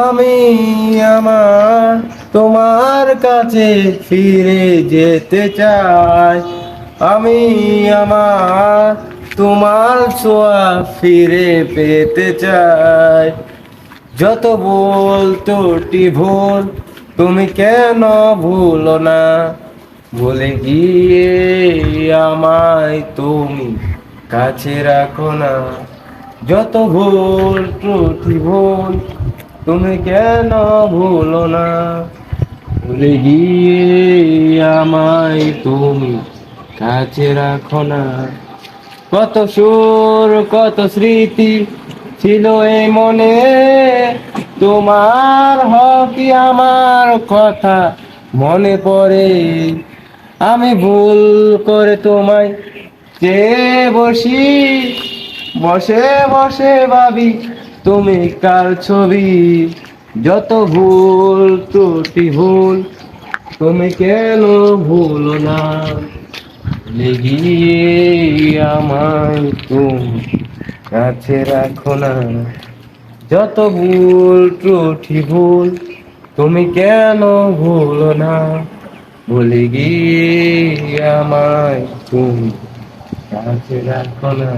আমি আমার তোমার কাছে ফিরে যেতে চাই। আমি আমার তোমার ছোঁয়া ফিরে পেতে চাই। যত ভুল ত্রুটি ভুল তুমি কেন ভুলো না, ভুলে গিয়ে আমায় তুমি কাছে রাখো না। যত ভুল ত্রুটি ভুল তুমি কেন ভুলো না, ভুলে গিয়ে আমায় তুমি কাছে রাখো না। কত সুর কত স্মৃতি ছিল এই মনে, তোমার হকি আমার কথা মনে পড়ে। আমি ভুল করে তোমায় চেয়ে বসি, বসে বসে ভাবি তুমি কার ছবি। যত ভুল ত্রুটি ভুল তুমি কেন ভুলো না, লেগিয়ে আমায় তুমি কাছে রাখো না। যত ভুল ত্রুটি ভুল তুমি কেন ভুলো না, ভুলে গিয়ে আমায় তুমি কাছে রাখো না।